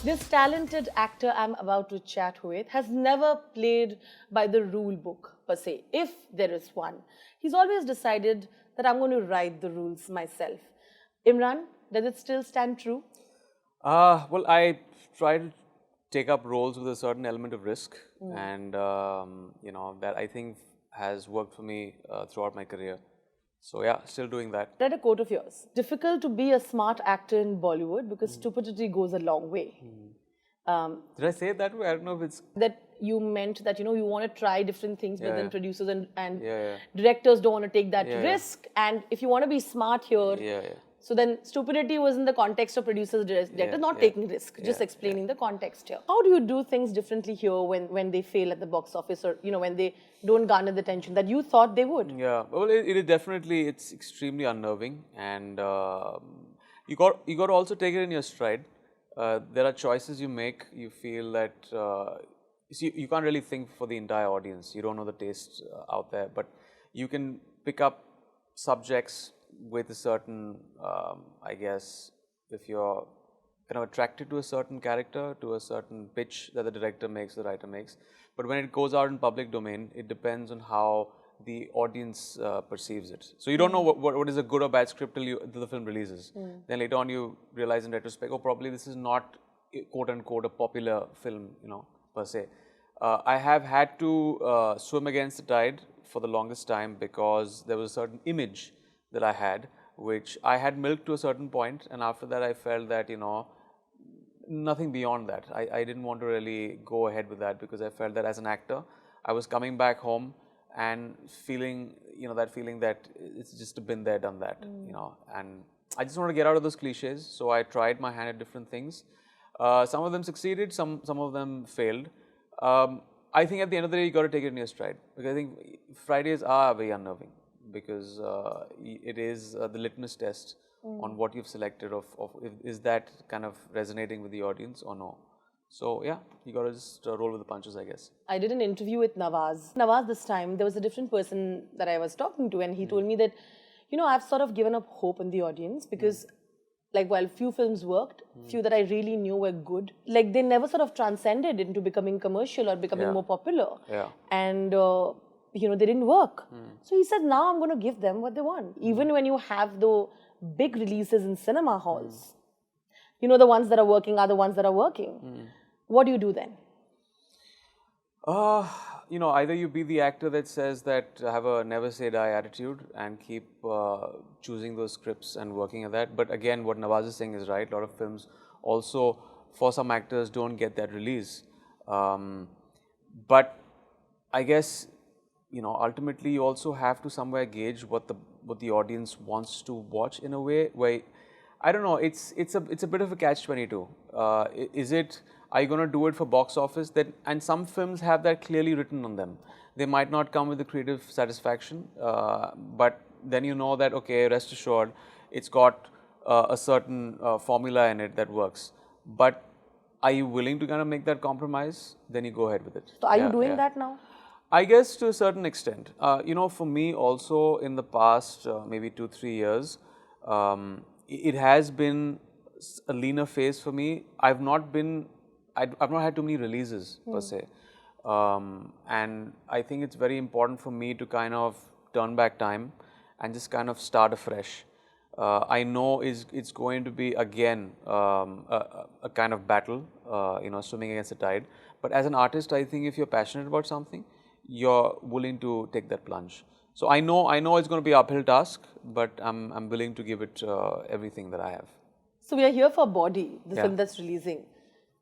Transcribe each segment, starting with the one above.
This talented actor I'm about to chat with has never played by the rule book per se, if there is one. He's always decided that I'm going to write the rules myself. Imran, does it still stand true? Well, I try to take up roles with a certain element of risk, and that I think has worked for me throughout my career. So yeah, still doing that. I read a quote of yours. Difficult to be a smart actor in Bollywood because stupidity goes a long way. Did I say it that way? I don't know if it's That you meant that you want to try different things, but then yeah. producers and Yeah. directors don't want to take that Yeah. risk. And if you want to be smart here, Yeah. so then stupidity was in the context of producers, directors not taking risk, just explaining the context here. How do you do things differently here when they fail at the box office, or when they don't garner the attention that you thought they would? Yeah, well, it is definitely, it's extremely unnerving, and you got to also take it in your stride. There are choices you make. You feel that see, you can't really think for the entire audience. You don't know the taste out there, but you can pick up subjects with a certain, I guess, if you're kind of attracted to a certain character, to a certain pitch that the director makes, the writer makes. But when it goes out in public domain, it depends on how the audience perceives it. So you don't know what is a good or bad script till the film releases. Then later on you realize in retrospect, oh, probably this is not quote unquote a popular film, per se. I have had to swim against the tide for the longest time because there was a certain image that I had, which I had milked to a certain point, and after that I felt that, nothing beyond that. I didn't want to really go ahead with that because I felt that as an actor, I was coming back home and feeling, that feeling that it's just been there, done that, and I just want to get out of those cliches. So I tried my hand at different things. Some of them succeeded, some of them failed. I think at the end of the day, you got to take it in your stride, because I think Fridays are very unnerving, because it is the litmus test on what you've selected of is that kind of resonating with the audience or no. So yeah, you got to just roll with the punches, I guess. I did an interview with Nawaz. Nawaz, this time, there was a different person that I was talking to, and he told me that, I've sort of given up hope in the audience because, like, while few films worked, few that I really knew were good, like, they never sort of transcended into becoming commercial or becoming more popular. Yeah. And, they didn't work. So he said, now I'm going to give them what they want. Even when you have the big releases in cinema halls, the ones that are working are the ones that are working. What do you do then? Either you be the actor that says that have a never say die attitude and keep choosing those scripts and working at that. But again, what Nawaz is saying is right. A lot of films also, for some actors, don't get that release. But I guess, ultimately you also have to somewhere gauge what the audience wants to watch in a way where, I don't know, it's a bit of a catch-22. Are you going to do it for box office? And some films have that clearly written on them. They might not come with the creative satisfaction, but then you know that, okay, rest assured, it's got a certain formula in it that works. But are you willing to kind of make that compromise? Then you go ahead with it. So are you doing that now? I guess to a certain extent. For me also in the past maybe 2-3 years, it has been a leaner phase for me. I've not had too many releases per se. And I think it's very important for me to kind of turn back time and just kind of start afresh. I know it's going to be again a kind of battle, swimming against the tide. But as an artist, I think if you're passionate about something, you're willing to take that plunge. So I know it's going to be an uphill task, but I'm willing to give it everything that I have. So we are here for Body, the film that's releasing.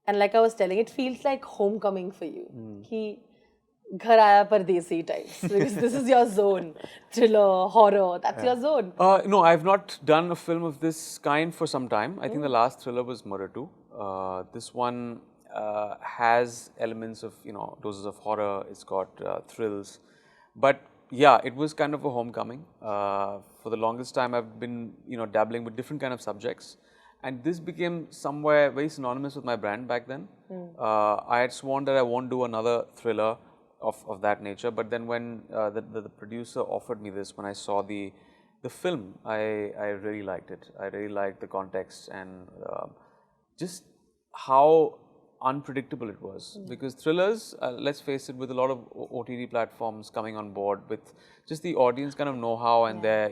And like I was telling, it feels like homecoming for you. Ki ghar aaya pardesi types. Because this is your zone. Thriller, horror, that's your zone. No, I've not done a film of this kind for some time. I think the last thriller was Murder 2. This one has elements of, doses of horror. It's got thrills. But yeah, it was kind of a homecoming. For the longest time, I've been, dabbling with different kind of subjects. And this became somewhere very synonymous with my brand back then. I had sworn that I won't do another thriller of that nature. But then when the producer offered me this, when I saw the film, I really liked it. I really liked the context and just how unpredictable it was. Because thrillers, let's face it, with a lot of OTT platforms coming on board, with just the audience kind of know-how and their,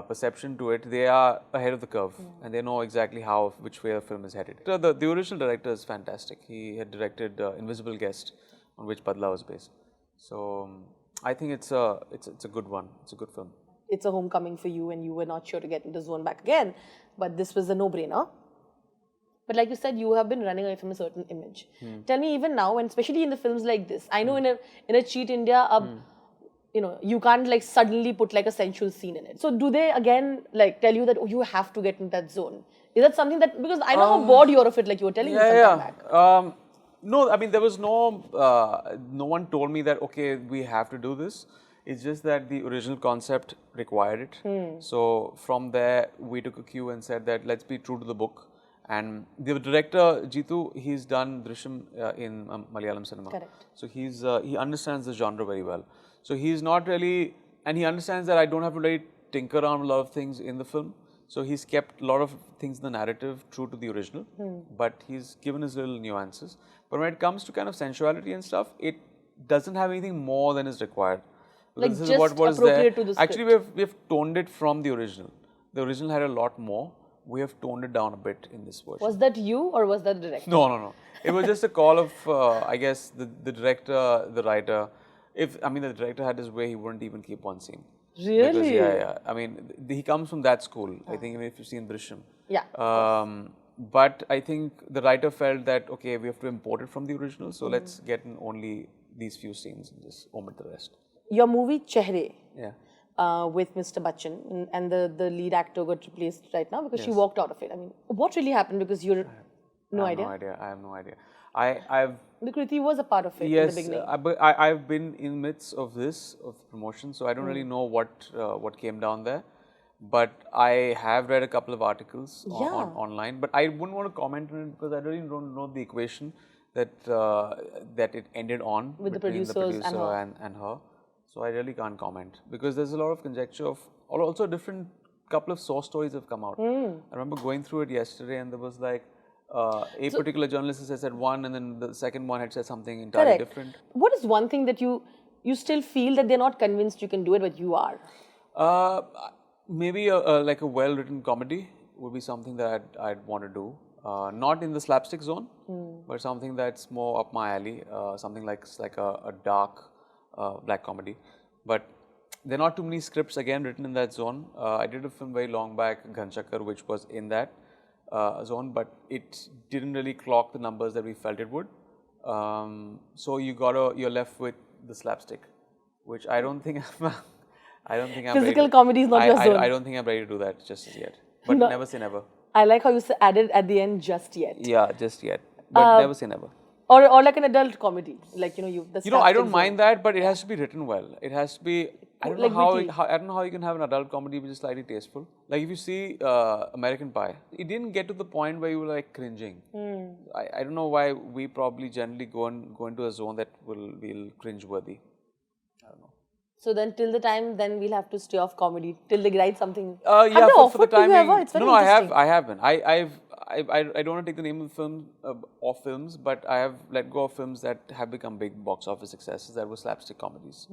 perception to it, they are ahead of the curve and they know exactly which way the film is headed. The original director is fantastic. He had directed Invisible Guest, on which Badla was based. So I think it's a good one. It's a good film. It's a homecoming for you and you were not sure to get into the zone back again, but this was a no-brainer. But like you said, you have been running away from a certain image. Tell me, even now, and especially in the films like this, I know in a cheat India, you can't like suddenly put like a sensual scene in it. So do they again like tell you that you have to get in that zone? Is that something that, because I know how bored you are of it, like you were telling me some time back. No, I mean there was no one told me that okay, we have to do this. It's just that the original concept required it. So from there we took a cue and said that let's be true to the book. And the director Jitu, he's done Drishyam in Malayalam cinema. Correct. So he understands the genre very well. So he's not really, and he understands that I don't have to really tinker around a lot of things in the film. So he's kept a lot of things in the narrative true to the original, but he's given his little nuances. But when it comes to kind of sensuality and stuff, it doesn't have anything more than is required. Like this just is what is appropriate there. to the script. Actually, we've toned it from the original. The original had a lot more. We have toned it down a bit in this version. Was that you or was that the director? No. It was just a call of, I guess, the director, the writer. The director had his way, he wouldn't even keep one scene. Really? Because, yeah. I mean, he comes from that school. I think if you've seen Drishyam. Yeah. But I think the writer felt that, okay, we have to import it from the original, so let's get in only these few scenes and just omit the rest. Your movie Chehre. Yeah. With Mr. Bachchan, and the lead actor got replaced right now because she walked out of it. I mean, what really happened? Because you're no idea. I have no idea. I've the Kriti was a part of it in the beginning. I've been in midst of promotion, so I don't really know what came down there. But I have read a couple of articles online, but I wouldn't want to comment on it because I really don't know the equation that it ended on with between the producer and her. So I really can't comment because there's a lot of conjecture of also different couple of source stories have come out. I remember going through it yesterday and there was like a particular journalist has said one and then the second one had said something entirely different. What is one thing that you still feel that they're not convinced you can do it but you are? Maybe like a well-written comedy would be something that I'd want to do. Not in the slapstick zone, but something that's more up my alley. Something like a dark black comedy. But there are not too many scripts again written in that zone. I did a film very long back, Ghanchakkar, which was in that zone, but it didn't really clock the numbers that we felt it would. So you're left with the slapstick, which I don't think I'm Physical comedy is not your zone. I don't think I'm ready to do that just as yet. But never say never. I like how you added at the end, just yet. Yeah, just yet. But never say never. Or like an adult comedy, like I don't mind that, but it has to be written well. It has to be. I don't know how you can have an adult comedy which is slightly tasteful. Like if you see American Pie, it didn't get to the point where you were like cringing. I don't know why we probably generally go into a zone that will be cringe-worthy. I don't know. So then, till the time, then we'll have to stay off comedy till they write something. Yeah, for the time being. It's very interesting. I have been. I don't want to take the name of the film off films, but I have let go of films that have become big box office successes that were slapstick comedies.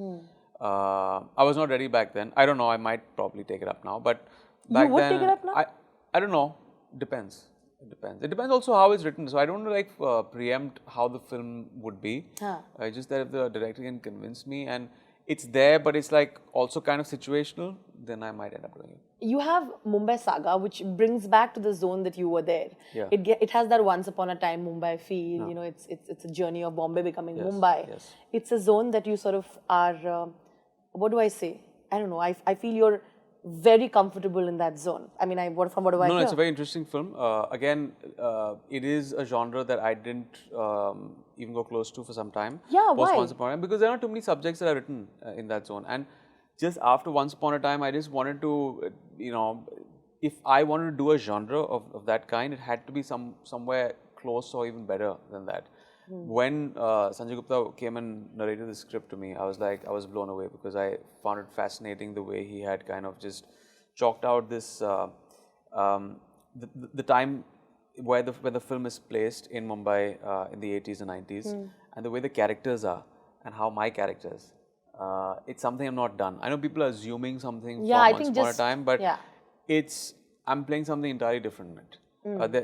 I was not ready back then. I don't know. I might probably take it up now, but back you would then, take it up now? I don't know. Depends. It depends. It depends also how it's written. So I don't like preempt how the film would be. It's just that if the director can convince me and it's there, but it's like also kind of situational, then I might end up doing it. You have Mumbai Saga, which brings back to the zone that you were there. Yeah. It has that once upon a time Mumbai feel. You know, it's a journey of Bombay becoming Mumbai. Yes. It's a zone that you sort of are. What do I say? I don't know. I feel you're very comfortable in that zone. I mean, from what do I hear? No, it's a very interesting film. Again, it is a genre that I didn't even go close to for some time. Yeah, why? Once Upon a Time, because there are not too many subjects that are written in that zone. And just after Once Upon a Time, I just wanted to, if I wanted to do a genre of that kind, it had to be somewhere close or even better than that. When Sanjay Gupta came and narrated the script to me, I was blown away because I found it fascinating the way he had kind of just chalked out this, the time where the film is placed in Mumbai in the 80s and 90s, and the way the characters are, and how my characters, it's something I'm not done. I know people are assuming something Yeah, I from Once think Upon a just Time, but yeah. I'm playing something entirely different in it.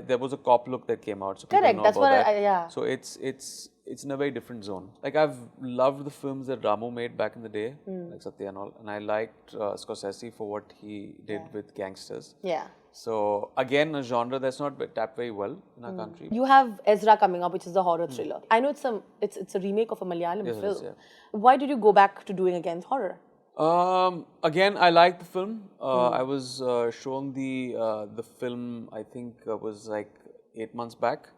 There was a cop look that came out, so people Correct. know That's about what that. yeah. So it's in a very different zone. Like I've loved the films that Ramu made back in the day, like Satya and all, and I liked Scorsese for what he did with gangsters. Yeah. So again, a genre that's not tapped very well in our country. You have Ezra coming up, which is the horror thriller. I know it's a remake of a Malayalam Yes, it film. is, yeah. Why did you go back to doing again horror? Again, I liked the film. I was shown the film. I think was like 8 months back,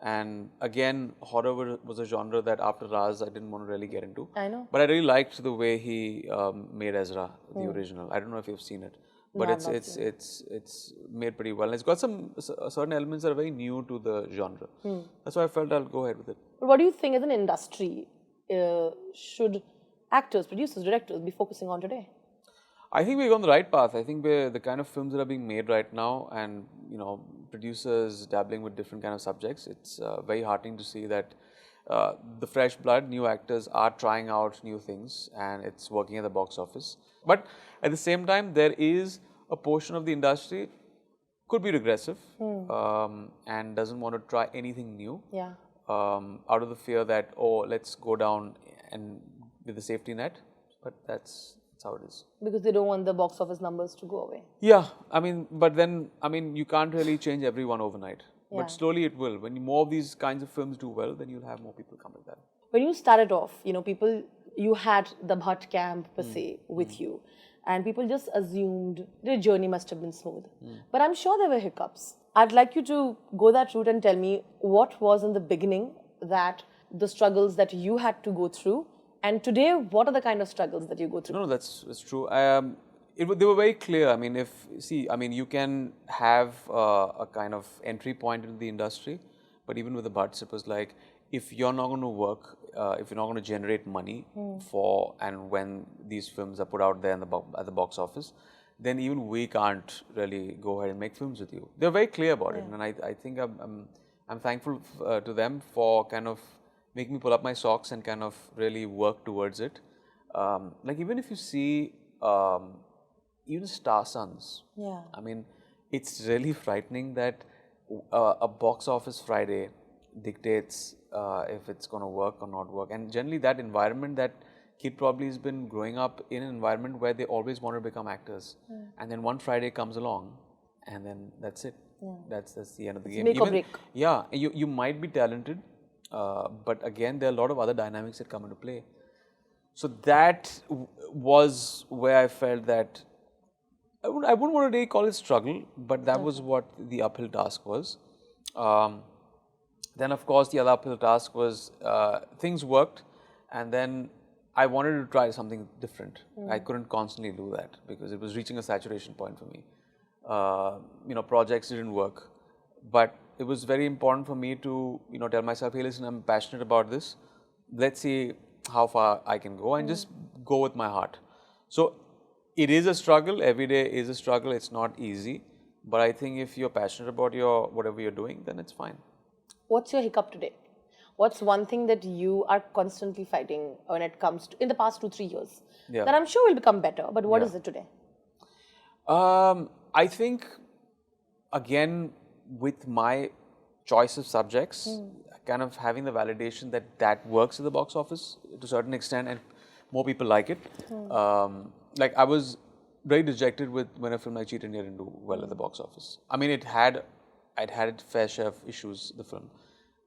and again, horror was a genre that after Raz I didn't want to really get into. I know. But I really liked the way he made Ezra, the original. I don't know if you've seen it, but No, I've not seen it's made pretty well. And it's got some certain elements that are very new to the genre. That's why I felt I'll go ahead with it. But what do you think as an industry should actors, producers, directors be focusing on today? I think we're on the right path. I think we're the kind of films that are being made right now, and producers dabbling with different kind of subjects. It's very heartening to see that the fresh blood, new actors are trying out new things, and it's working at the box office. But at the same time, there is a portion of the industry could be regressive and doesn't want to try anything new. Yeah. Out of the fear that let's go down and with the safety net, but that's how it is. Because they don't want the box office numbers to go away. Yeah, but then you can't really change everyone overnight. Yeah. But slowly it will. When more of these kinds of films do well, then you'll have more people come like that. When you started off, you had the Bhatt camp per se with you, and people just assumed the journey must have been smooth. But I'm sure there were hiccups. I'd like you to go that route and tell me what was in the beginning that the struggles that you had to go through. And today, what are the kind of struggles that you go through? No, that's true. They were very clear. You can have a kind of entry point into the industry, but even with the Butts, it was like, if you're not going to work, if you're not going to generate money for and when these films are put out there at the box office, then even we can't really go ahead and make films with you. They're very clear about it, and I think I'm thankful to them for kind of make me pull up my socks and kind of really work towards it. Like even if you see even Star Sons, it's really frightening that a box office Friday dictates if it's going to work or not work. And generally that environment, that kid probably has been growing up in an environment where they always want to become actors. And then one Friday comes along and then that's it. That's the end of the game. Make or break. Yeah, you might be talented, but again, there are a lot of other dynamics that come into play. So that was where I felt that I wouldn't want to really call it struggle, but that was what the uphill task was. Then, of course, the other uphill task was things worked, and then I wanted to try something different. I couldn't constantly do that because it was reaching a saturation point for me. Projects didn't work, but it was very important for me to, tell myself, hey, listen, I'm passionate about this. Let's see how far I can go and just go with my heart. So it is a struggle. Every day is a struggle. It's not easy. But I think if you're passionate about whatever you're doing, then it's fine. What's your hiccup today? What's one thing that you are constantly fighting when it comes to, in the past 2-3 years, that I'm sure will become better, but what is it today? I think, again, with my choice of subjects, kind of having the validation that works at the box office to a certain extent and more people like it. Like I was very dejected when a film like Cheat India didn't do well at the box office. I mean, I'd had its fair share of issues, the film.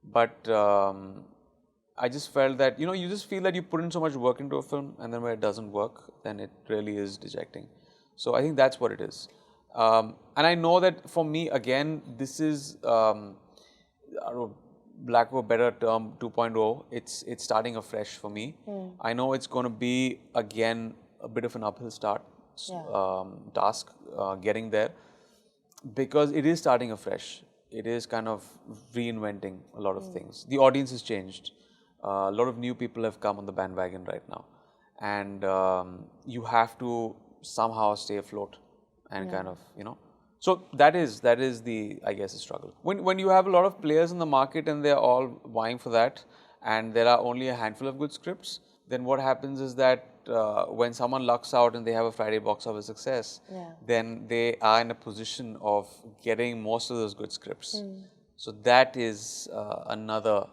But I just felt that, you just feel that you put in so much work into a film and then when it doesn't work, then it really is dejecting. So I think that's what it is. And I know that for me, again, this is, I don't know, lack of a better term, 2.0. It's starting afresh for me. I know it's going to be, again, a bit of an uphill task, getting there, because it is starting afresh. It is kind of reinventing a lot of things. The audience has changed. A lot of new people have come on the bandwagon right now. And you have to somehow stay afloat and kind of, So that is the, I guess, the struggle. When you have a lot of players in the market and they're all vying for that, and there are only a handful of good scripts, then what happens is that when someone lucks out and they have a Friday box office success, then they are in a position of getting most of those good scripts. So that is another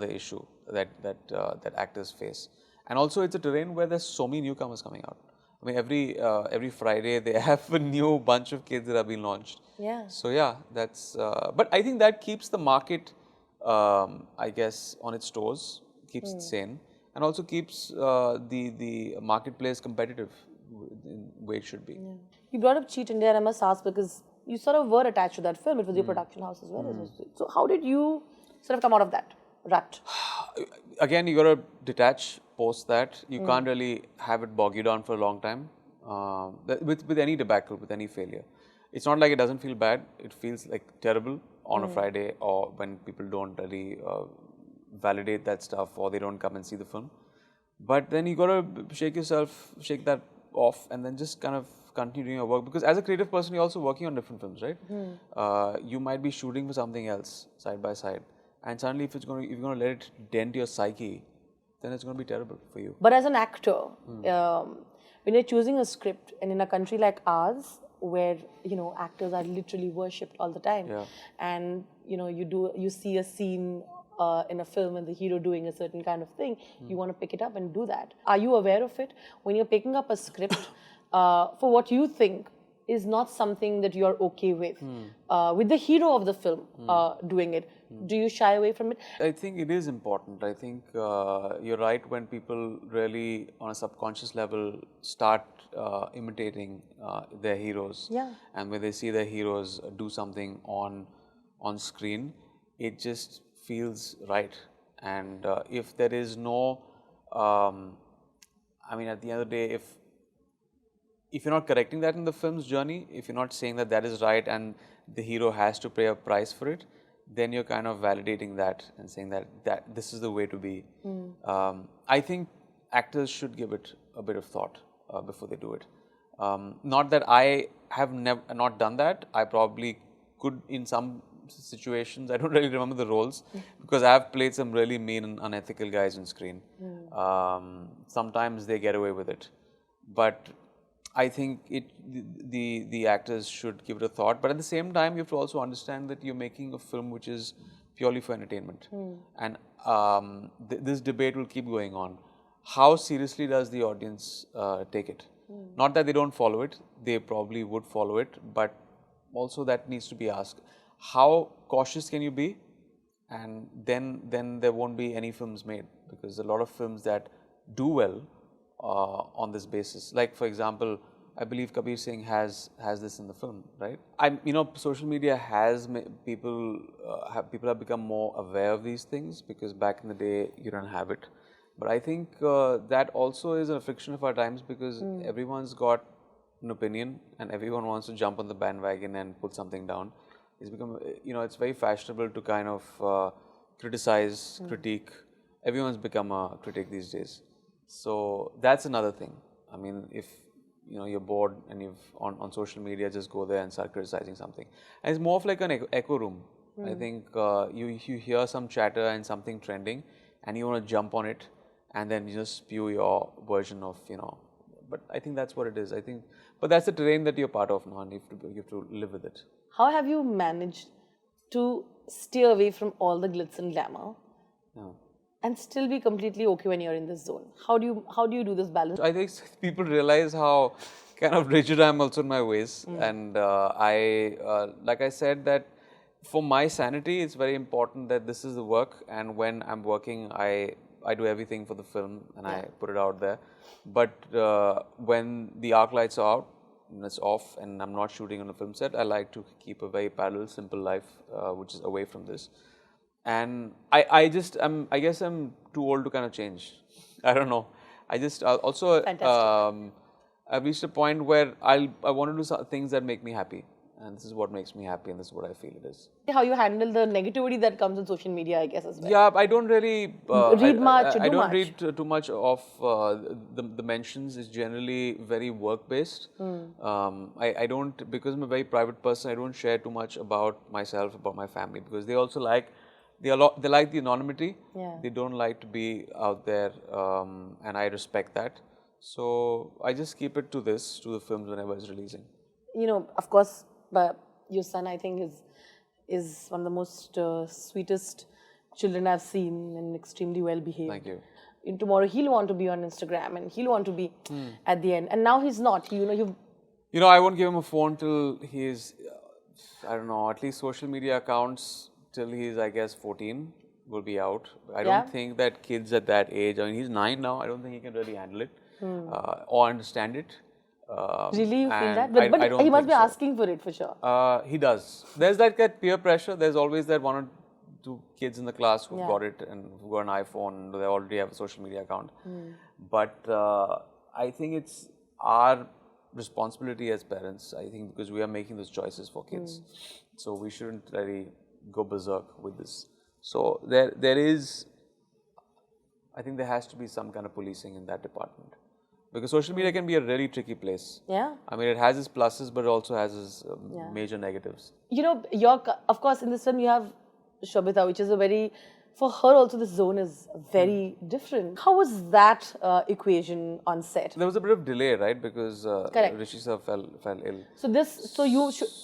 issue that actors face. And also, it's a terrain where there's so many newcomers coming out. I mean, every Friday they have a new bunch of kids that have been launched. Yeah. So yeah, that's. But I think that keeps the market, I guess, on its toes, keeps it sane, and also keeps the marketplace competitive in the way it should be. Yeah. You brought up Cheat India, and I must ask because you sort of were attached to that film. It was your production house as well. So how did you sort of come out of that rut? Again, you got to detach post that. You can't really have it bog you down for a long time. With any debacle, with any failure, it's not like it doesn't feel bad. It feels like terrible on a Friday, or when people don't really validate that stuff, or they don't come and see the film. But then you got to shake that off, and then just kind of continue doing your work. Because as a creative person, you're also working on different films, right? You might be shooting for something else side by side, and suddenly if you're going to let it dent your psyche, then it's going to be terrible for you. But as an actor, when you're choosing a script, and in a country like ours, where actors are literally worshipped all the time, and you see a scene in a film and the hero doing a certain kind of thing, you want to pick it up and do that. Are you aware of it when you're picking up a script for what you think is not something that you're okay with the hero of the film doing it? Do you shy away from it? I think it is important. I think you're right when people really, on a subconscious level, start imitating their heroes. Yeah. And when they see their heroes do something on screen, it just feels right. And if there is no, I mean, at the end of the day, if you're not correcting that in the film's journey, if you're not saying that is right and the hero has to pay a price for it, then you're kind of validating that and saying that this is the way to be. I think actors should give it a bit of thought before they do it. Not that I have not done that. I probably could in some situations. I don't really remember the roles because I have played some really mean and unethical guys on screen. Sometimes they get away with it, but I think the actors should give it a thought. But at the same time, you have to also understand that you're making a film which is purely for entertainment, and this debate will keep going on. How seriously does the audience take it? Not that they don't follow it; they probably would follow it, but also that needs to be asked. How cautious can you be? And then there won't be any films made, because a lot of films that do well on this basis, like for example, I believe Kabir Singh has this in the film, right? Social media has people have become more aware of these things, because back in the day you don't have it. But I think that also is a friction of our times, because everyone's got an opinion and everyone wants to jump on the bandwagon and put something down. It's become, it's very fashionable to kind of criticize, critique. Everyone's become a critic these days. So that's another thing. I mean, if you're bored and you've on social media, just go there and start criticizing something. And it's more of like an echo room. I think you hear some chatter and something trending, and you want to jump on it, and then you just spew your version of But I think that's what it is. But that's the terrain that you're part of now, and you have to live with it. How have you managed to steer away from all the glitz and glamour and still be completely okay when you're in this zone? How do you do this balance? I think people realize how kind of rigid I am also in my ways, and like I said, that for my sanity, it's very important that this is the work, and when I'm working, I do everything for the film and I put it out there. But when the arc lights are out and it's off and I'm not shooting on a film set, I like to keep a very parallel, simple life, which is away from this. And I guess I'm too old to kind of change. I don't know. Also I've reached a point where I want to do things that make me happy. and this is what makes me happy, and this is what I feel it is. How you handle the negativity that comes on social media, I guess, as well. Yeah, I don't really Read much or I do don't much? read too much of the mentions. It's generally very work based. I don't, because I'm a very private person. I don't share too much about myself, about my family, because they also like they like the anonymity. Yeah. They don't like to be out there, and I respect that. So I just keep it to the films whenever it's releasing. You know, of course, but your son, I think, is one of the most sweetest children I've seen, and extremely well behaved. Thank you. And tomorrow he'll want to be on Instagram, and he'll want to be at the end. And now he's not. You know, I won't give him a phone till he's, I don't know, at least social media accounts till he's, I guess, 14 will be out. I don't think that kids at that age, I mean, he's 9 now, I don't think he can really handle it or understand it. Really, you feel that? I But don't he must think be so. asking for it for sure. He does. There's that peer pressure. There's always that one or two kids in the class who got it and who got an iPhone. They already have a social media account. But I think it's our responsibility as parents, I think, because we are making those choices for kids. So we shouldn't really go berserk with this. So there is, I think there has to be some kind of policing in that department. Because social media can be a really tricky place. Yeah. I mean, it has its pluses, but it also has its major negatives. You know, of course, in this film you have Shobita, which is a very, for her also this zone is very different. How was that equation on set? There was a bit of delay, right? Because Rishi sir fell ill. So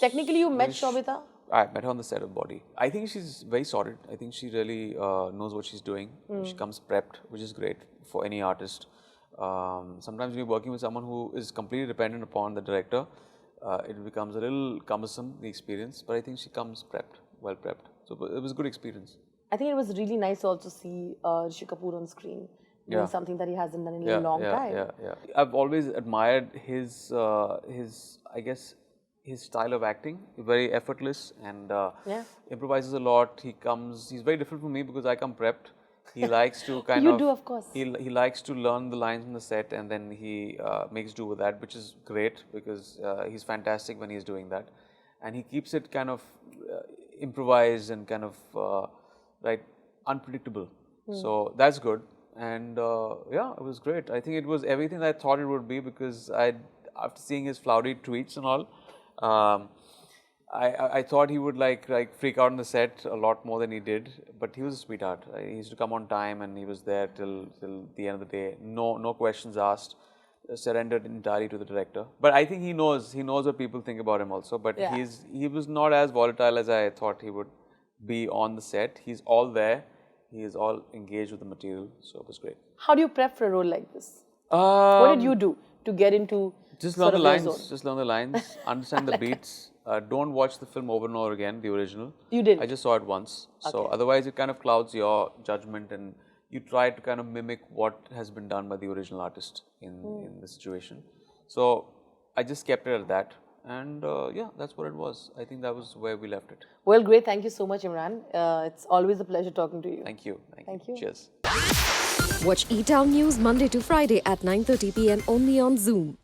technically you met Shobita? I met her on the set of Body. I think she's very solid. I think she really knows what she's doing. She comes prepped, which is great for any artist. Sometimes when you're working with someone who is completely dependent upon the director, it becomes a little cumbersome, the experience. But I think she comes prepped, well prepped. So it was a good experience. I think it was really nice to also see Rishi Kapoor on screen doing something that he hasn't done in a long time. I've always admired his I guess, his style of acting. Very effortless and improvises a lot. He's very different from me because I come prepped. He likes to You do, of course. He likes to learn the lines on the set and then he makes do with that, which is great because he's fantastic when he's doing that. And he keeps it kind of improvised and kind of unpredictable. So that's good. And yeah, it was great. I think it was everything that I thought it would be because after seeing his flowery tweets and all, I thought he would like freak out on the set a lot more than he did, but he was a sweetheart. He used to come on time and he was there till the end of the day. No questions asked. Surrendered entirely to the director. But I think he knows what people think about him also. But he was not as volatile as I thought he would be on the set. He's all there. He is all engaged with the material. So it was great. How do you prep for a role like this? What did you do to get into just learn the lines? Just learn the lines. Understand the beats. Don't watch the film over and over again, the original. You did? I just saw it once. So otherwise it kind of clouds your judgment and you try to kind of mimic what has been done by the original artist in the situation. So I just kept it at that. And yeah, that's what it was. I think that was where we left it. Well, great. Thank you so much, Emraan. It's always a pleasure talking to you. Thank you. Thank you. Cheers. Watch E-Town News Monday to Friday at 9:30 p.m. only on Zoom.